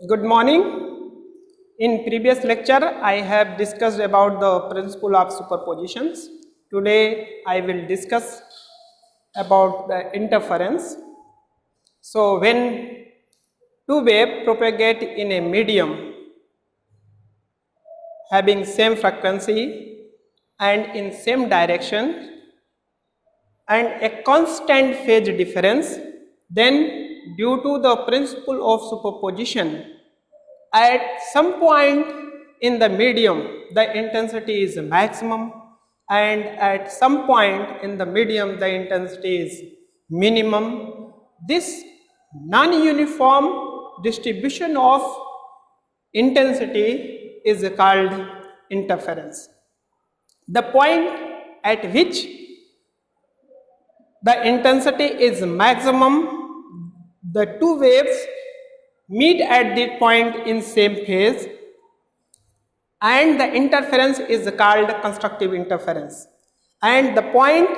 Good morning. In previous lecture, I have discussed about the principle of superpositions. Today, I will discuss about the interference. So, when two waves propagate in a medium having same frequency and in same direction and a constant phase difference, then due to the principle of superposition, at some point in the medium, the intensity is maximum, and at some point in the medium, the intensity is minimum. This non-uniform distribution of intensity is called interference. The point at which the intensity is maximum, the two waves meet at that point in same phase, and the interference is called constructive interference. And the point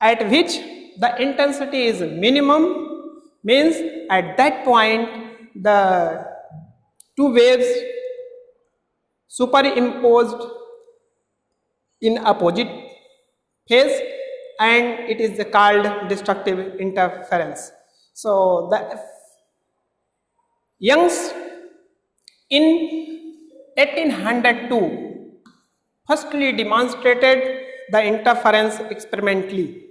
at which the intensity is minimum means at that point the two waves superimposed in opposite phase, and it is called destructive interference. So the Young's in 1802 firstly demonstrated the interference experimentally.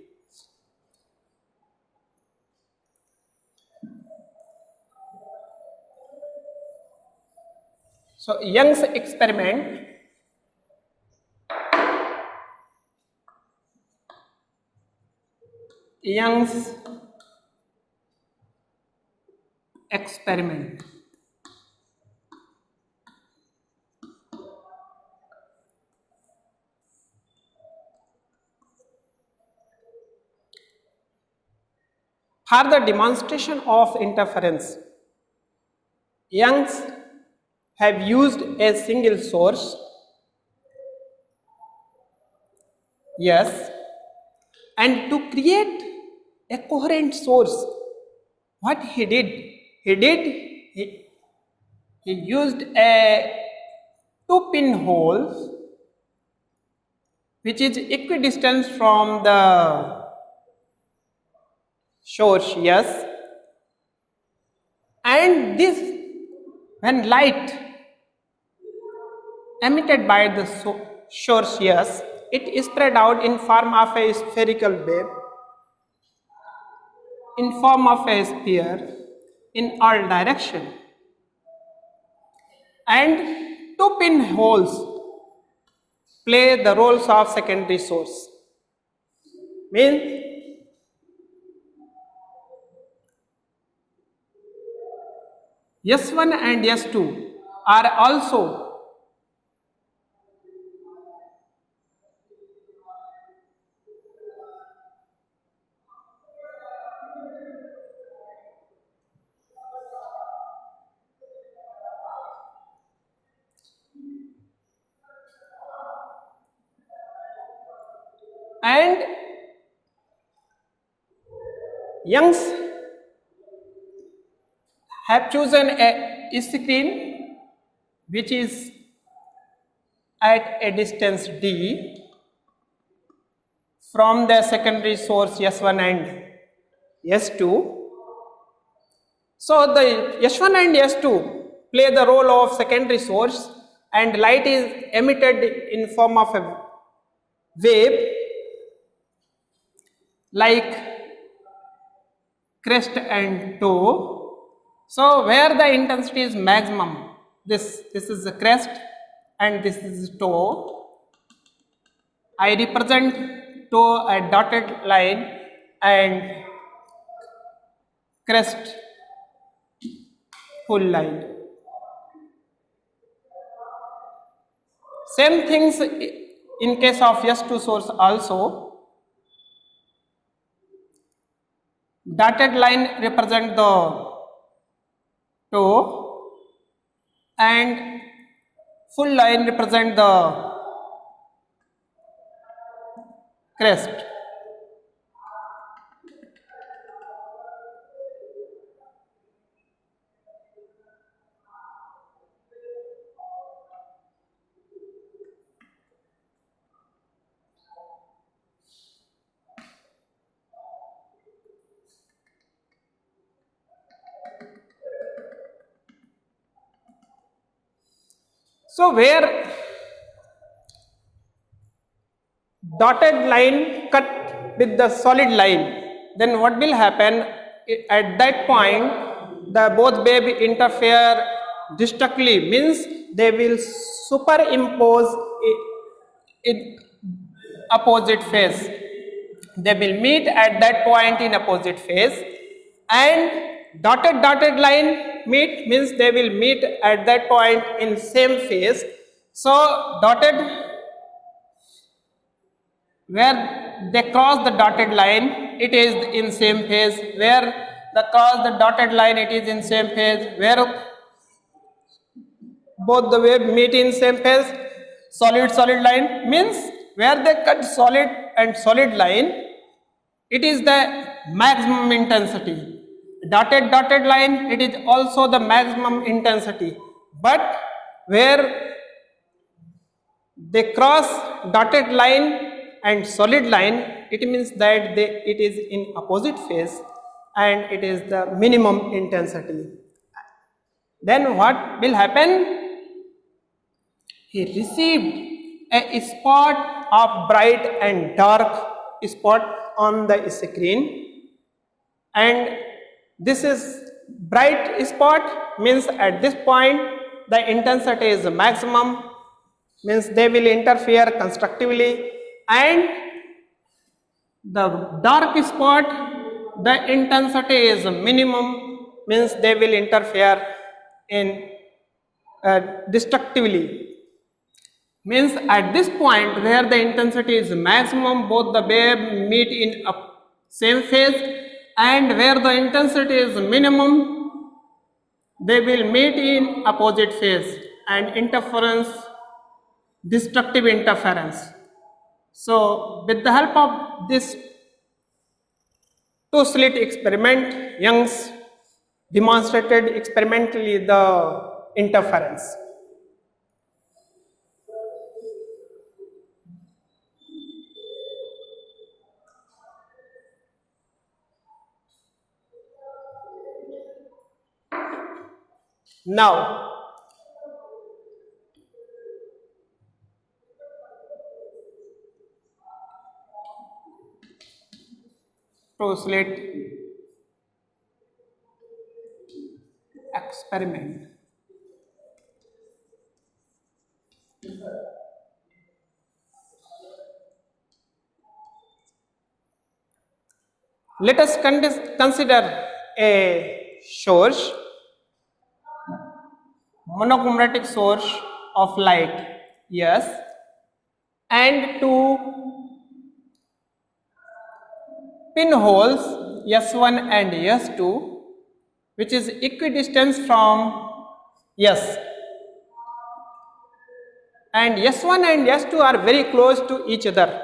So Young's experiment Young's experiment. For the demonstration of interference, Young's have used a single source, yes, and to create a coherent source, what he did, he used a two pinholes which is equidistant from the source, yes, and this, when light emitted by the source, yes, it is spread out in form of a spherical wave, in form of a sphere in all direction, and two pinholes play the roles of secondary source. Means S1 and S2 are also and Young's have chosen a screen which is at a distance d from the secondary source S1 and S2. So the S1 and S2 play the role of secondary source, and light is emitted in form of a wave like crest and toe. So where the intensity is maximum, this is the crest and this is toe. I represent toe a dotted line and crest full line. Same things in case of S2 source also. Dotted line represent the toe and full line represent the crest. So where dotted line cut with the solid line, then what will happen at that point? The both wave interfere distinctly, means they will superimpose in opposite phase. They will meet at that point in opposite phase, and dotted line meet means they will meet at that point in same phase. So dotted, where they cross the dotted line, it is in same phase. Where they cross the dotted line, it is in same phase. Where both the wave meet in same phase, solid line means where they cut solid and solid line, it is the maximum intensity. Dotted line, it is also the maximum intensity. But where they cross dotted line and solid line, it means that it is in opposite phase and it is the minimum intensity. Then what will happen? He received a spot of bright and dark spot on the screen, and this is bright spot means at this point the intensity is maximum, means they will interfere constructively, and the dark spot, the intensity is minimum, means they will interfere in destructively. Means at this point where the intensity is maximum, both the wave meet in a same phase, and where the intensity is minimum, they will meet in opposite phase and interference, destructive interference. So with the help of this two slit experiment, Young's demonstrated experimentally the interference. Now, two slit experiment. Let us consider a source, monochromatic source of light, yes, and two pinholes S1 and S2, which is equidistant from S, and S1 and S2 are very close to each other,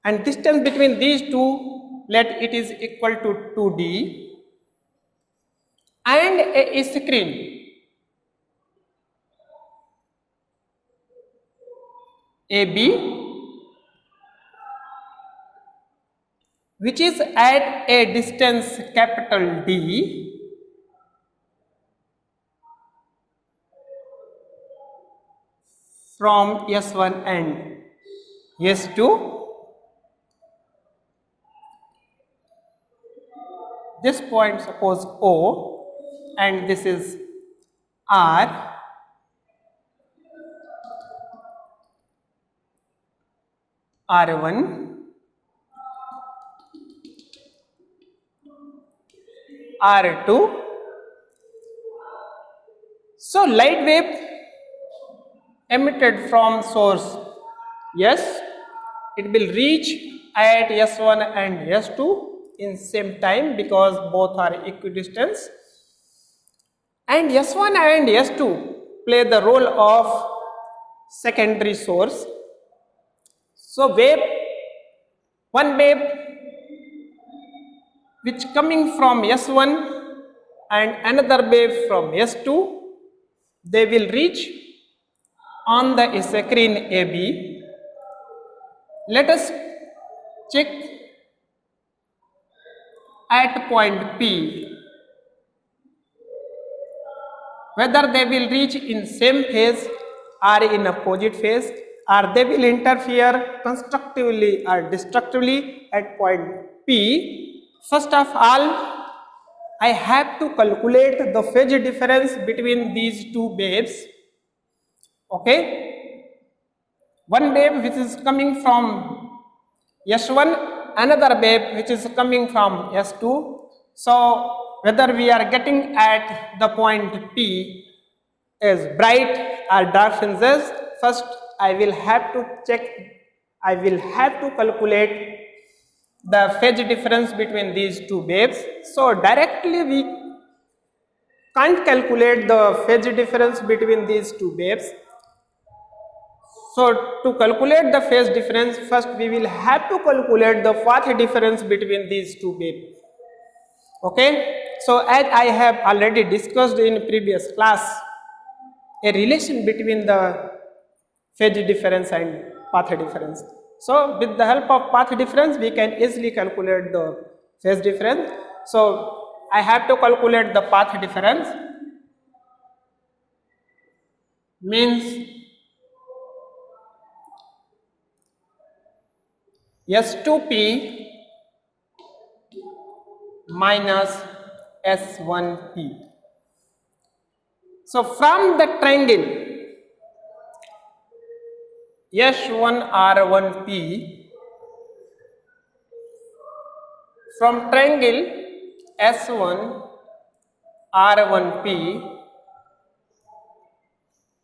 and distance between these two, let it is equal to 2d, and a screen AB, which is at a distance capital D from S1 and S2. This point suppose O, and this is R, R1, R2. So light wave emitted from source, yes, it will reach at S1 and S2 in same time because both are equidistant, and S1 and S2 play the role of secondary source. So one wave which coming from S1 and another wave from S2, they will reach on the screen AB. Let us check at point P whether they will reach in same phase are in opposite phase, or they will interfere constructively or destructively at point P. First of all, I have to calculate the phase difference between these two waves. Okay, one wave which is coming from S1, another wave which is coming from S2. So whether we are getting at the point P is bright or dark fringes, first I will have to check, I will have to calculate the phase difference between these two waves. So directly we can't calculate the phase difference between these two waves. So to calculate the phase difference, first we will have to calculate the path difference between these two waves. Okay, so as I have already discussed in previous class, a relation between the phase difference and path difference. So with the help of path difference, we can easily calculate the phase difference. So I have to calculate the path difference, means S2P minus S1P. So from the triangle S1R1P, from triangle S1R1P,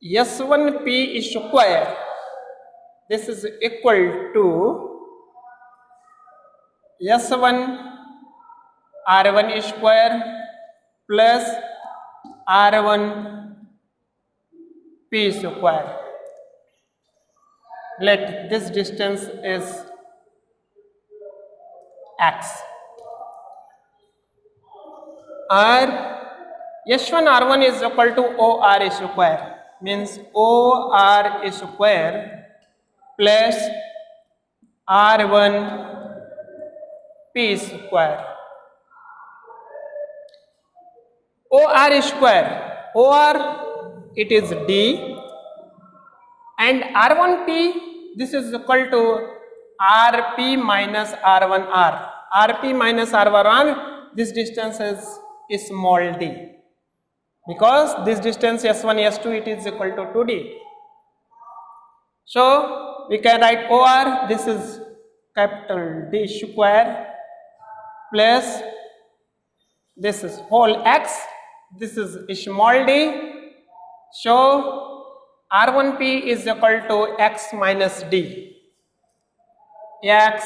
S1P square, this is equal to S1R1 square plus R1P square. Let this distance is x. Or S1R1 is equal to OR square, means OR square plus R1P square. OR square, OR it is D, and R1P, this is equal to RP minus R1R. RP minus R1R, this distance is small d, because this distance S1, S2, it is equal to 2D. So we can write OR, this is capital D square plus this is whole x, this is small d. So R1P is equal to x minus d, x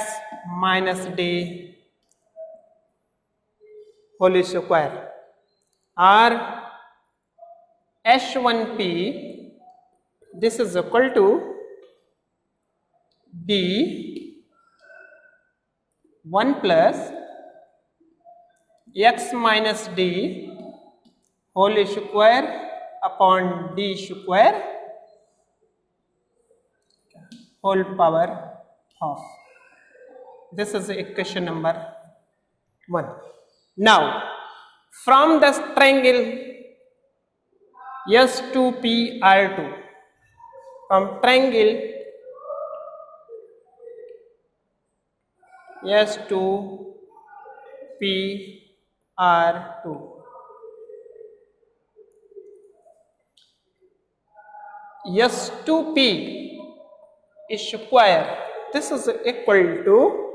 minus d whole square, or S1P, this is equal to d 1 plus x minus d whole square upon d square whole power half. This is equation number 1. Now from the triangle S2PR2, from triangle S2PR2, S2P square, this is equal to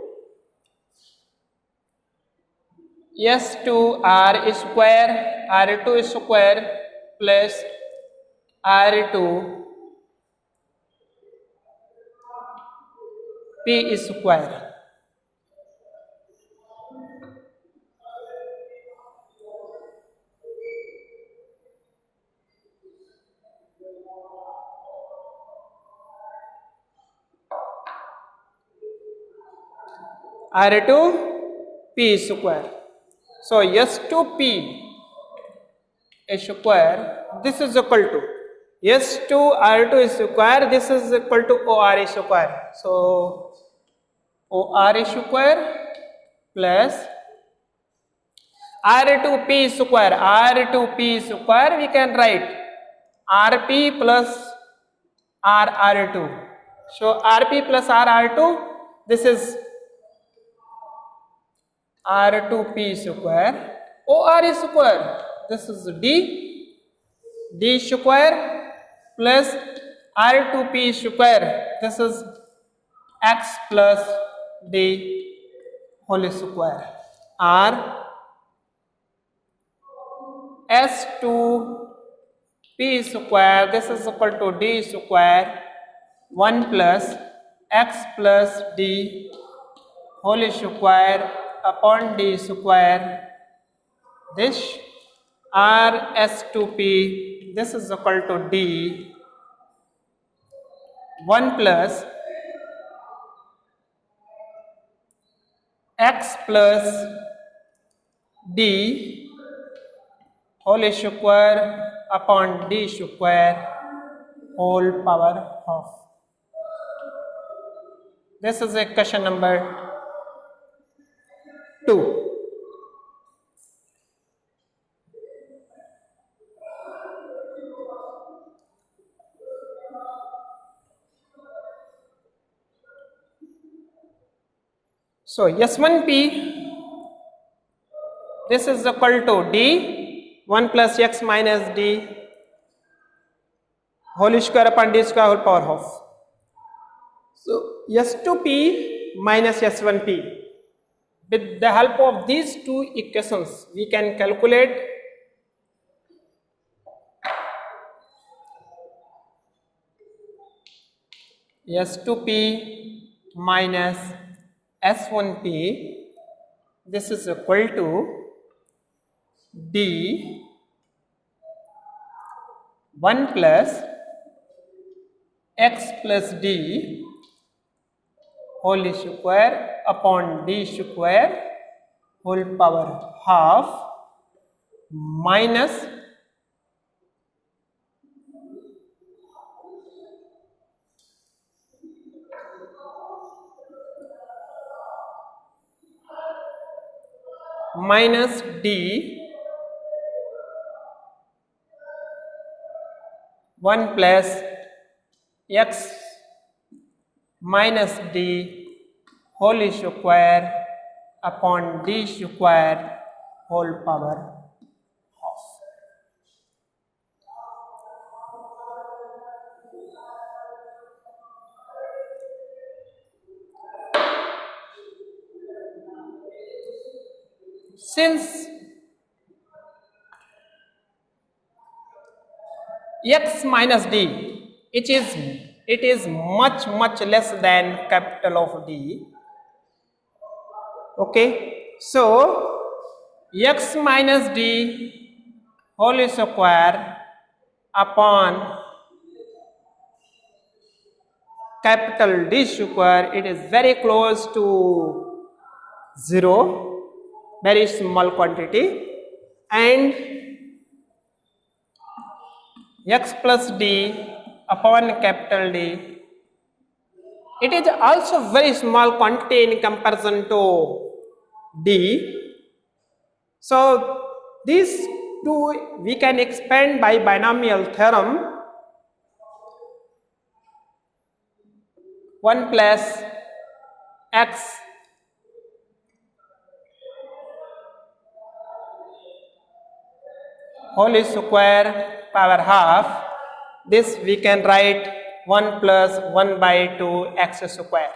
S2R square, R2 square plus R2P square. R2P square. So S2P square, this is equal to S2R2 square, this is equal to OR square. So OR square plus R2P square, R2P square we can write RP plus R2. So Rp plus R2, this is R2P square, OR square, this is D square plus R2P square, this is X plus D whole square, R S2P square, this is equal to D square 1 plus X plus D whole square upon D square. This RS2P, this is equal to D 1 plus X plus D whole square upon D square whole power half. This is equation number 2. So S1P, this is equal to D 1 plus X minus D whole square upon D square whole power half. So S2P minus S1P. With the help of these two equations, we can calculate S2P minus S1P. This is equal to D 1 plus X plus D whole square upon D square whole power half minus D 1 plus X minus D whole square upon D square whole power half. Since X minus D, it is much less than capital of D. Okay, so X minus D whole square upon capital D square, it is very close to 0, very small quantity, and X plus D upon capital D, it is also very small quantity in comparison to D. So these two we can expand by binomial theorem. 1 plus X whole square power half. This we can write 1 plus 1 by 2 X square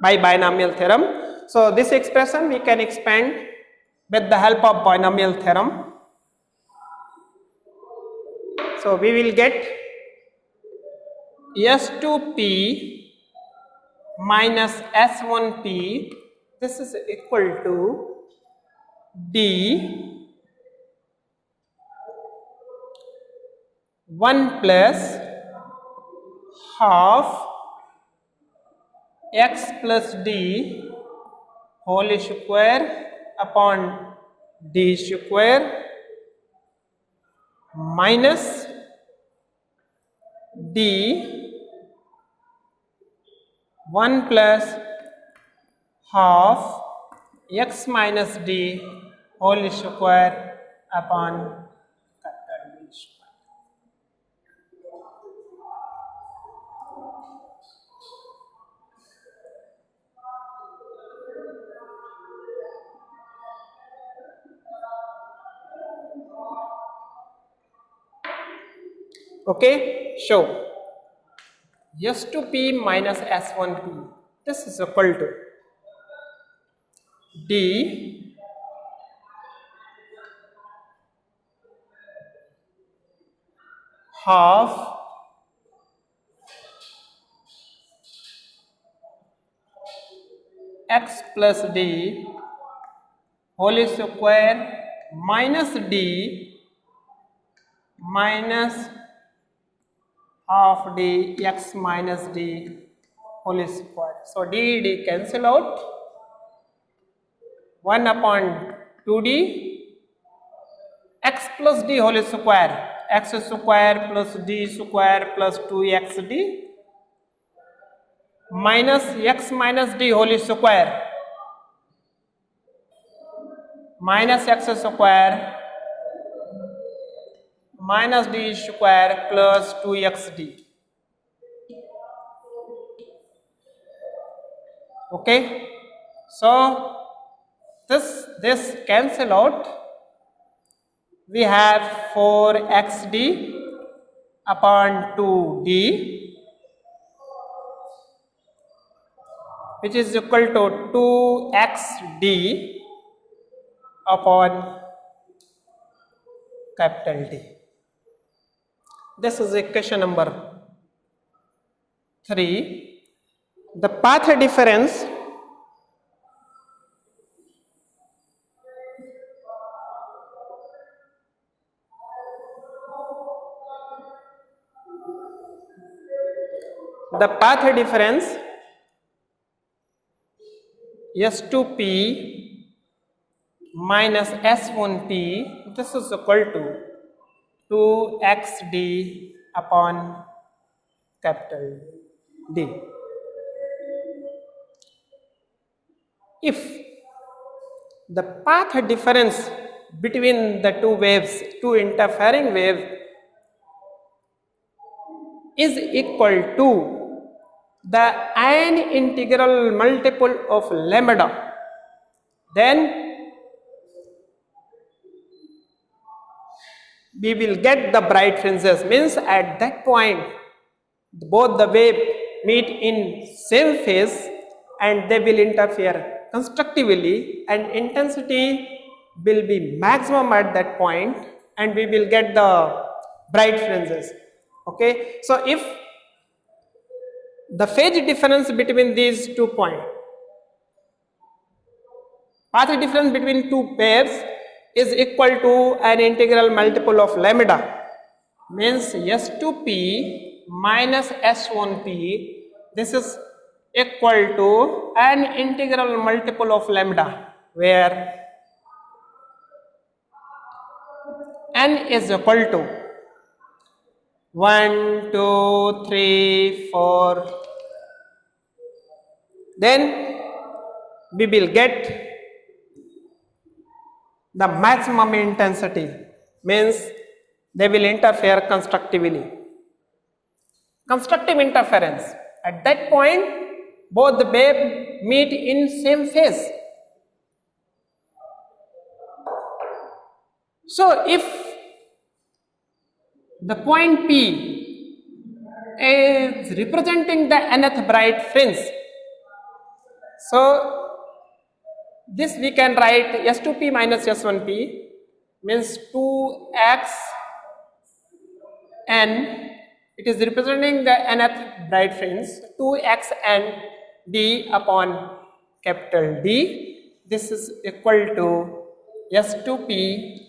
by binomial theorem. So this expression we can expand with the help of binomial theorem. So we will get S2P minus S1P, this is equal to D 1 plus half X plus D whole square upon D square minus D 1 plus half X minus D whole square upon capital D square. Okay, show S2P minus S1P. This is equal to D half x plus D whole square minus D minus half D x minus D whole square. So D cancel out, 1 upon 2D x plus D whole square, x square plus D square plus 2xD minus x minus D whole square minus x square minus D square plus 2xD. Okay, so this cancel out, we have 4xD upon 2D, which is equal to 2xD upon capital D. This is equation number 3. The path difference S2P minus S1P, this is equal to 2xD upon capital D. If the path difference between the two waves, two interfering waves, is equal to the n integral multiple of lambda, then we will get the bright fringes. Means at that point both the wave meet in same phase and they will interfere constructively and intensity will be maximum at that point and we will get the bright fringes. Okay, so if the phase difference between these 2 points, path difference between two pairs is equal to an integral multiple of lambda, means S2P minus S1P, this is equal to an integral multiple of lambda, where n is equal to 1, 2, 3, 4. Then we will get the maximum intensity, means they will interfere constructively. Constructive interference, at that point both the wave meet in same phase. So if the point P is representing the nth bright fringe, so this we can write S2P minus S1P means 2x n, it is representing the nth bright fringe, 2x n D upon capital D. This is equal to S2P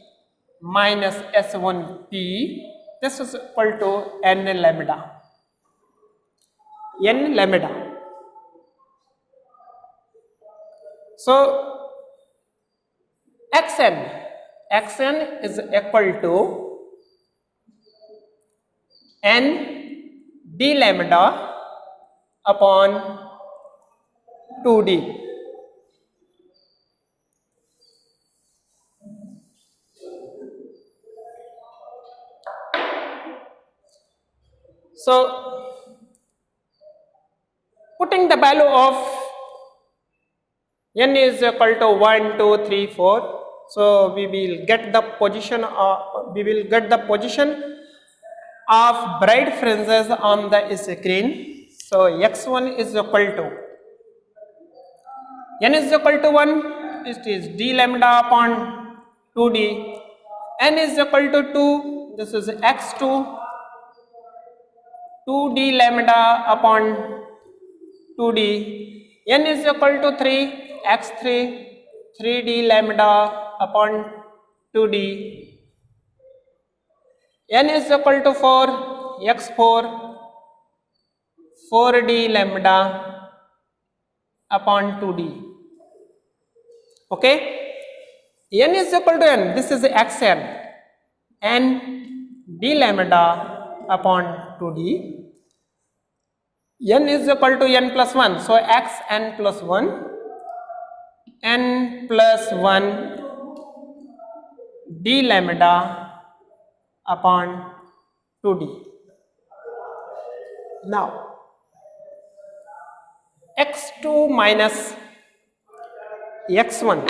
minus S1P. This is equal to n lambda. N lambda. So xn is equal to n d lambda upon 2d. So putting the value of n is equal to 1, 2, 3, 4. So we will get the position of bright fringes on the screen. So x1 is equal to n is equal to 1, it is d lambda upon 2d. N is equal to 2, this is x2, 2d lambda upon 2d. N is equal to 3, x3, 3d lambda upon 2d. N is equal to 4, x4, 4d lambda upon 2d. Okay, n is equal to n, this is xn, n d lambda upon 2d. N is equal to n plus 1, so xn plus 1, n plus 1 d lambda upon 2d. Now x2 minus x1,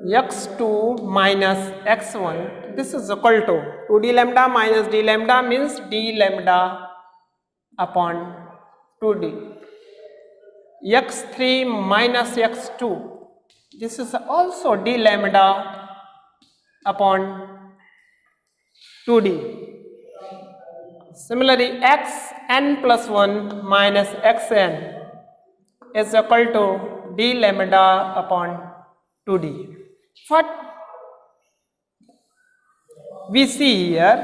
x2 minus x1, this is equal to 2d lambda minus d lambda means d lambda upon 2d. x3 minus x2, this is also d lambda upon 2d. Similarly, xn plus 1 minus xn is equal to d lambda upon 2d. What we see here,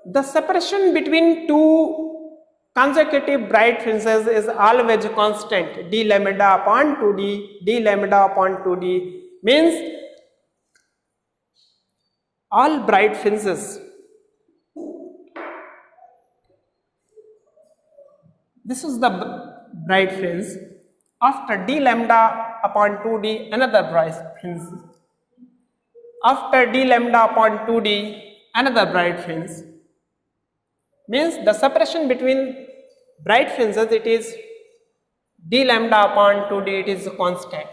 the separation between two consecutive bright fringes is always constant, d lambda upon 2d, d lambda upon 2d means all bright fringes. This is the bright fringe. After d lambda upon 2d, another bright fringe. After d lambda upon 2d, another bright fringe. Means the separation between bright fringes, it is d lambda upon 2d, it is constant.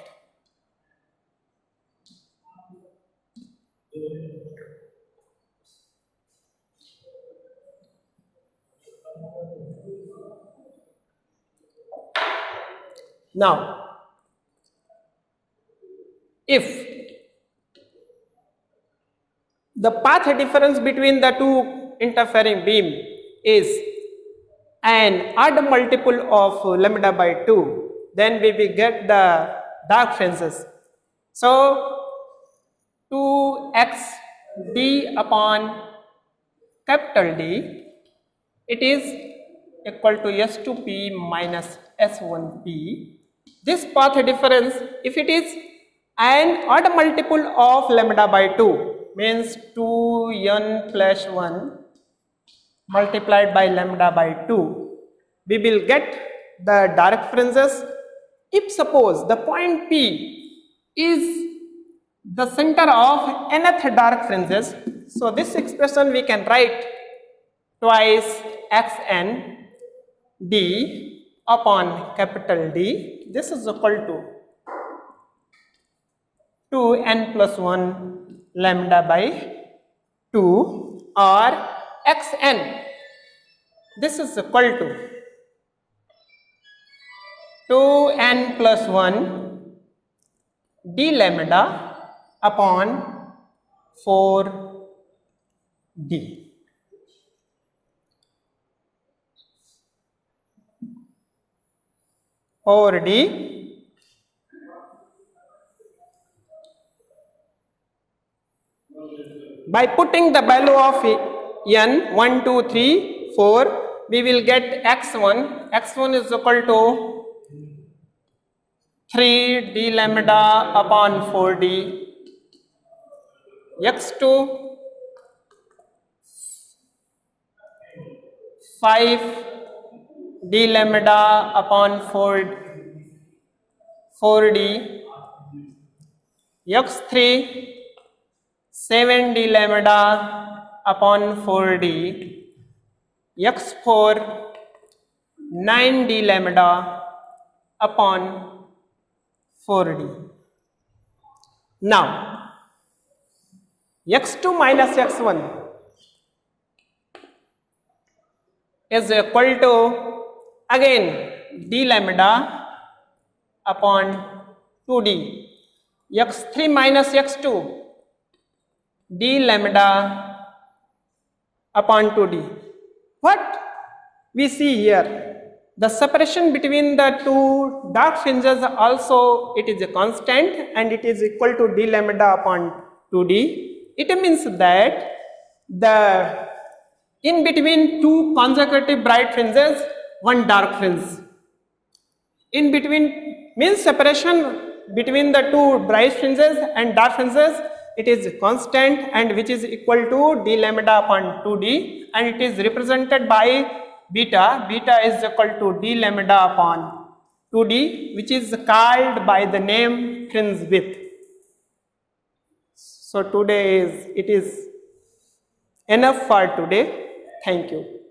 Now, if the path difference between the two interfering beam is an odd multiple of lambda by 2, then we will get the dark fringes. So 2xd upon capital D, it is equal to S2p minus S1p. This path difference, if it is an odd multiple of lambda by 2, means 2n plus 1 multiplied by lambda by 2, we will get the dark fringes. If suppose the point P is the center of nth dark fringes, so this expression we can write twice xn d upon capital D. This is equal to 2n plus 1 lambda by 2 or xn. This is equal to 2n plus 1 d lambda upon 4d. Over D by putting the value of n 1, 2, 3, 4, we will get x1. x1 is equal to 3 d lambda upon 4d. x2 5 d lambda upon 4d. x3 7 d lambda upon 4d. x4 9 d lambda upon 4d. Now x2 minus x1 is equal to again d lambda upon 2d, x3 minus x2 d lambda upon 2d. What we see here, the separation between the two dark fringes also it is a constant and it is equal to d lambda upon 2d. It means that the in between two consecutive bright fringes, one dark fringe. In between means separation between the two bright fringes and dark fringes, it is constant and which is equal to d lambda upon 2d, and it is represented by beta. Beta is equal to d lambda upon 2d, which is called by the name fringe width. So it is enough for today. Thank you.